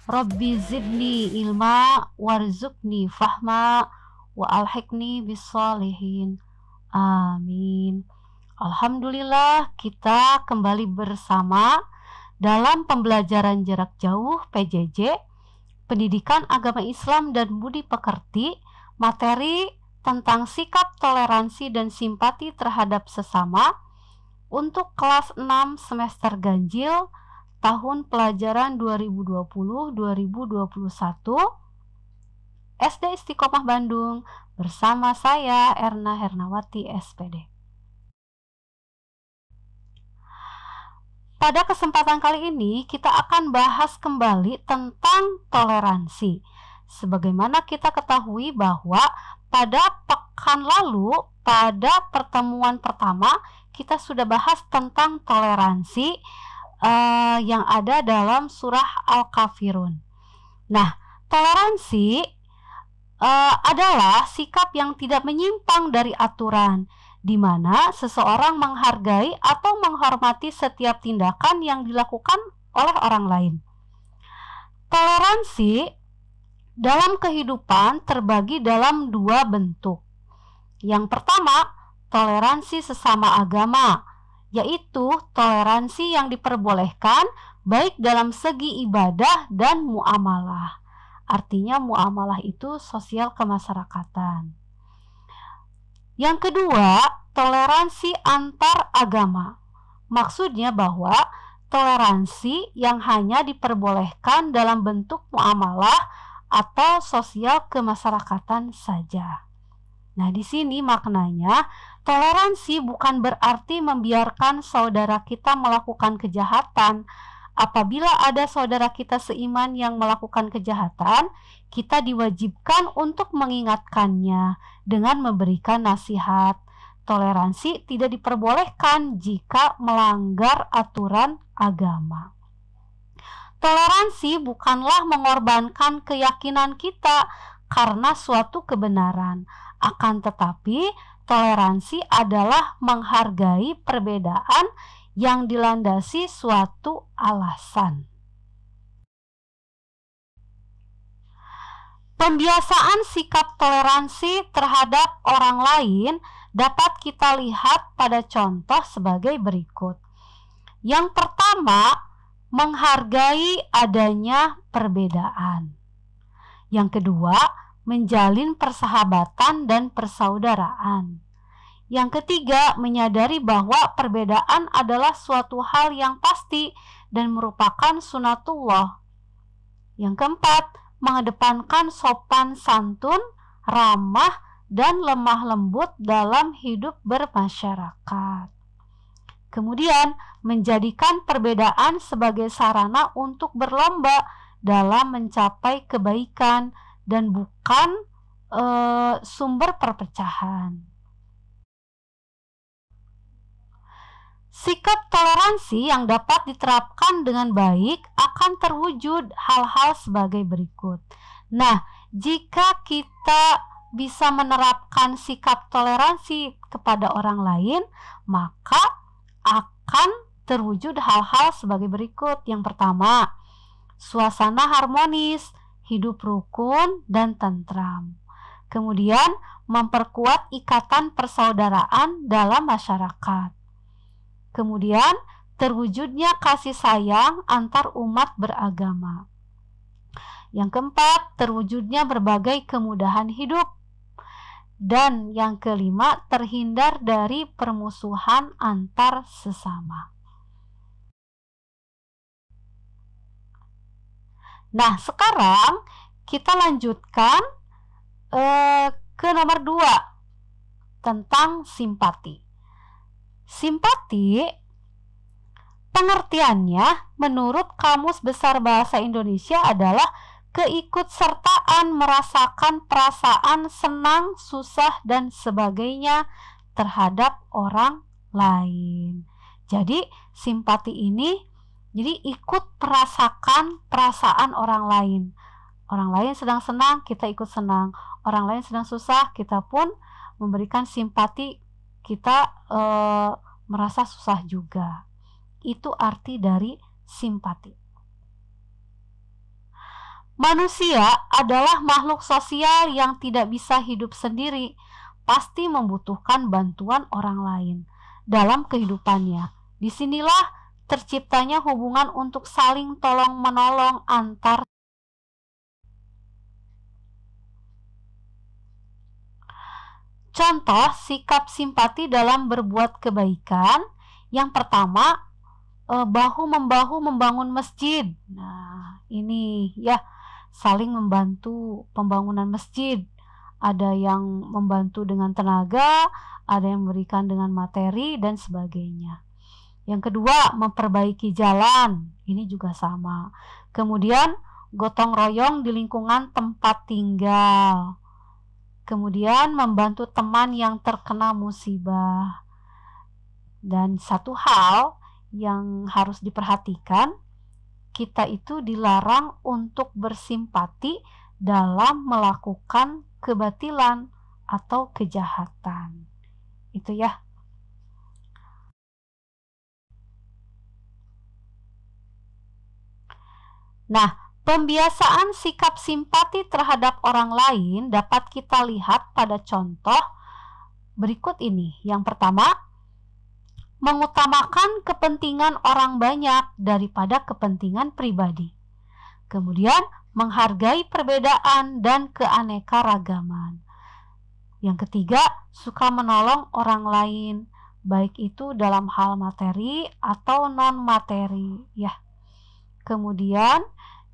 Rabbi zidni ilma warzuqni fahma wa alhiqni bissalihin. Amin. Alhamdulillah, kita kembali bersama dalam pembelajaran jarak jauh PJJ, Pendidikan Agama Islam dan Budi Pekerti, materi tentang sikap toleransi dan simpati terhadap sesama untuk kelas 6 semester ganjil tahun pelajaran 2020-2021 SD Istiqomah Bandung bersama saya Erna Hernawati SPD. Pada kesempatan kali ini kita akan bahas kembali tentang toleransi. Sebagaimana kita ketahui bahwa pada pekan lalu, pada pertemuan pertama, kita sudah bahas tentang toleransi yang ada dalam surah Al-Kafirun. Nah, toleransi adalah sikap yang tidak menyimpang dari aturan, di mana seseorang menghargai atau menghormati setiap tindakan yang dilakukan oleh orang lain. Toleransi dalam kehidupan terbagi dalam dua bentuk. Yang pertama, toleransi sesama agama, yaitu toleransi yang diperbolehkan baik dalam segi ibadah dan muamalah. Artinya muamalah itu sosial kemasyarakatan. Yang kedua, toleransi antar agama. Maksudnya bahwa toleransi yang hanya diperbolehkan dalam bentuk muamalah atau sosial kemasyarakatan saja. Nah, di sini maknanya toleransi bukan berarti membiarkan saudara kita melakukan kejahatan. Apabila ada saudara kita seiman yang melakukan kejahatan, kita diwajibkan untuk mengingatkannya dengan memberikan nasihat. Toleransi tidak diperbolehkan jika melanggar aturan agama. Toleransi bukanlah mengorbankan keyakinan kita karena suatu kebenaran. Akan tetapi, toleransi adalah menghargai perbedaan yang dilandasi suatu alasan. Pembiasaan sikap toleransi terhadap orang lain dapat kita lihat pada contoh sebagai berikut. Yang pertama, menghargai adanya perbedaan. Yang kedua, menjalin persahabatan dan persaudaraan. Yang ketiga, menyadari bahwa perbedaan adalah suatu hal yang pasti dan merupakan sunatullah. Yang keempat, mengedepankan sopan santun, ramah, dan lemah lembut dalam hidup bermasyarakat. Kemudian, menjadikan perbedaan sebagai sarana untuk berlomba dalam mencapai kebaikan dan bukan sumber perpecahan. Sikap toleransi yang dapat diterapkan dengan baik akan terwujud hal-hal sebagai berikut. Nah, jika kita bisa menerapkan sikap toleransi kepada orang lain, maka akan terwujud hal-hal sebagai berikut. Yang pertama, suasana harmonis, hidup rukun dan tentram. Kemudian, memperkuat ikatan persaudaraan dalam masyarakat. Kemudian, terwujudnya kasih sayang antar umat beragama. Yang keempat, terwujudnya berbagai kemudahan hidup. Dan yang kelima, terhindar dari permusuhan antar sesama. Nah, sekarang kita lanjutkan ke nomor 2 tentang simpati. Simpati pengertiannya menurut Kamus Besar Bahasa Indonesia adalah keikutsertaan merasakan perasaan senang, susah, dan sebagainya terhadap orang lain. Jadi simpati ini ikut merasakan perasaan orang lain. Orang lain sedang senang, kita ikut senang. Orang lain sedang susah, kita pun memberikan simpati, kita merasa susah juga. Itu arti dari simpati. Manusia adalah makhluk sosial yang tidak bisa hidup sendiri, pasti membutuhkan bantuan orang lain dalam kehidupannya. Disinilah terciptanya hubungan untuk saling tolong-menolong antar. Contoh sikap simpati dalam berbuat kebaikan. Yang pertama, bahu-membahu membangun masjid. Nah, ini ya, saling membantu pembangunan masjid. Ada yang membantu dengan tenaga, ada yang memberikan dengan materi dan sebagainya. Yang kedua, memperbaiki jalan. Ini juga sama. Kemudian, gotong royong di lingkungan tempat tinggal. Kemudian, membantu teman yang terkena musibah. Dan satu hal yang harus diperhatikan, kita itu dilarang untuk bersimpati dalam melakukan kebatilan atau kejahatan. Itu ya. Nah, pembiasaan sikap simpati terhadap orang lain dapat kita lihat pada contoh berikut ini. Yang pertama, mengutamakan kepentingan orang banyak daripada kepentingan pribadi. Kemudian, menghargai perbedaan dan keanekaragaman. Yang ketiga, suka menolong orang lain, baik itu dalam hal materi atau non-materi, ya. Kemudian,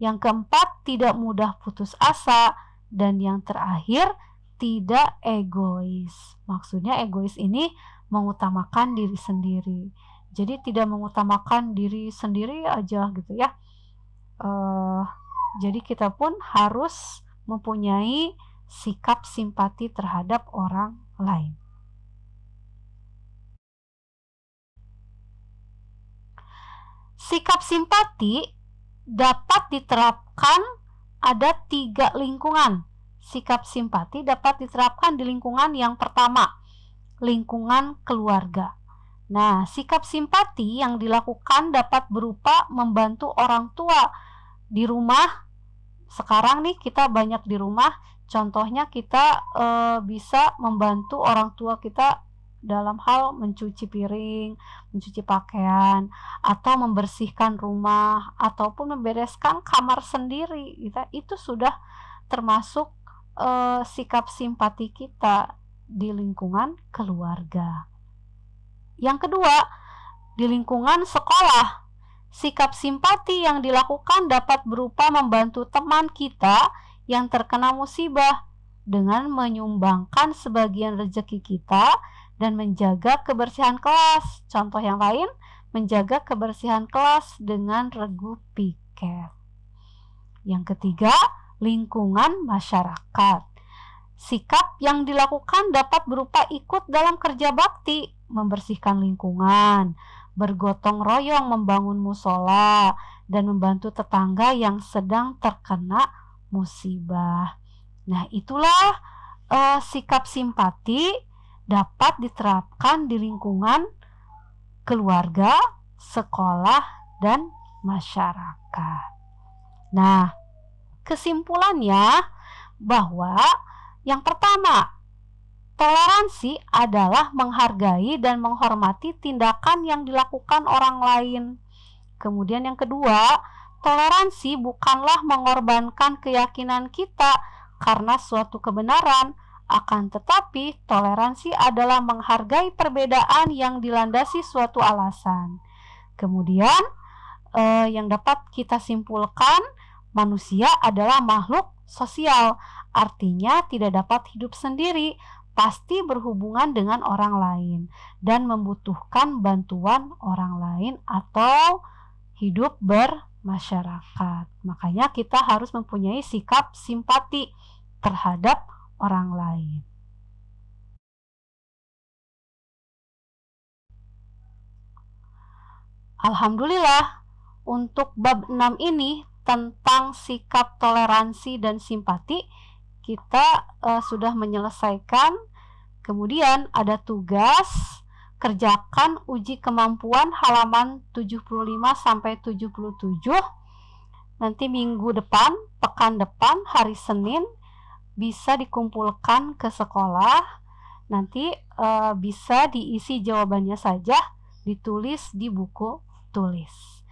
yang keempat, tidak mudah putus asa. Dan yang terakhir, tidak egois. Maksudnya egois ini mengutamakan diri sendiri. Jadi tidak mengutamakan diri sendiri aja gitu ya. Jadi kita pun harus mempunyai sikap simpati terhadap orang lain. Sikap simpati dapat diterapkan ada 3 lingkungan. Sikap simpati dapat diterapkan di lingkungan yang pertama, lingkungan keluarga. Nah, sikap simpati yang dilakukan dapat berupa membantu orang tua di rumah. Sekarang nih kita banyak di rumah, contohnya kita bisa membantu orang tua kita dalam hal mencuci piring, mencuci pakaian, atau membersihkan rumah, ataupun membereskan kamar sendiri. Itu sudah termasuk sikap simpati kita di lingkungan keluarga. Yang kedua, di lingkungan sekolah, sikap simpati yang dilakukan dapat berupa membantu teman kita yang terkena musibah dengan menyumbangkan sebagian rezeki kita dan menjaga kebersihan kelas. Contoh yang lain, menjaga kebersihan kelas dengan regu piket. Yang ketiga, lingkungan masyarakat. Sikap yang dilakukan dapat berupa ikut dalam kerja bakti, membersihkan lingkungan, bergotong royong membangun musola, dan membantu tetangga yang sedang terkena musibah. Nah, itulah sikap simpati dapat diterapkan di lingkungan keluarga, sekolah, dan masyarakat. Nah, kesimpulannya bahwa yang pertama, toleransi adalah menghargai dan menghormati tindakan yang dilakukan orang lain. Kemudian yang kedua, toleransi bukanlah mengorbankan keyakinan kita karena suatu kebenaran, akan tetapi toleransi adalah menghargai perbedaan yang dilandasi suatu alasan. Kemudian yang dapat kita simpulkan, manusia adalah makhluk sosial, artinya tidak dapat hidup sendiri, pasti berhubungan dengan orang lain dan membutuhkan bantuan orang lain atau hidup bermasyarakat. Makanya kita harus mempunyai sikap simpati terhadap orang lain. Alhamdulillah, untuk bab 6 ini tentang sikap toleransi dan simpati kita sudah menyelesaikan. Kemudian ada tugas, kerjakan uji kemampuan halaman 75 sampai 77. Nanti minggu depan, pekan depan, hari Senin bisa dikumpulkan ke sekolah. Nanti bisa diisi jawabannya saja, ditulis di buku tulis.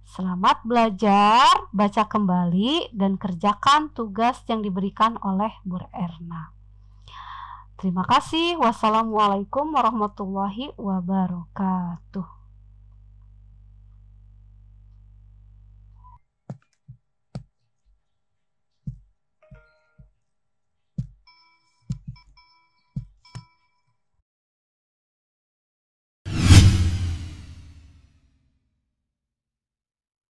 Selamat belajar, baca kembali, dan kerjakan tugas yang diberikan oleh Bu Erna. Terima kasih. Wassalamualaikum warahmatullahi wabarakatuh.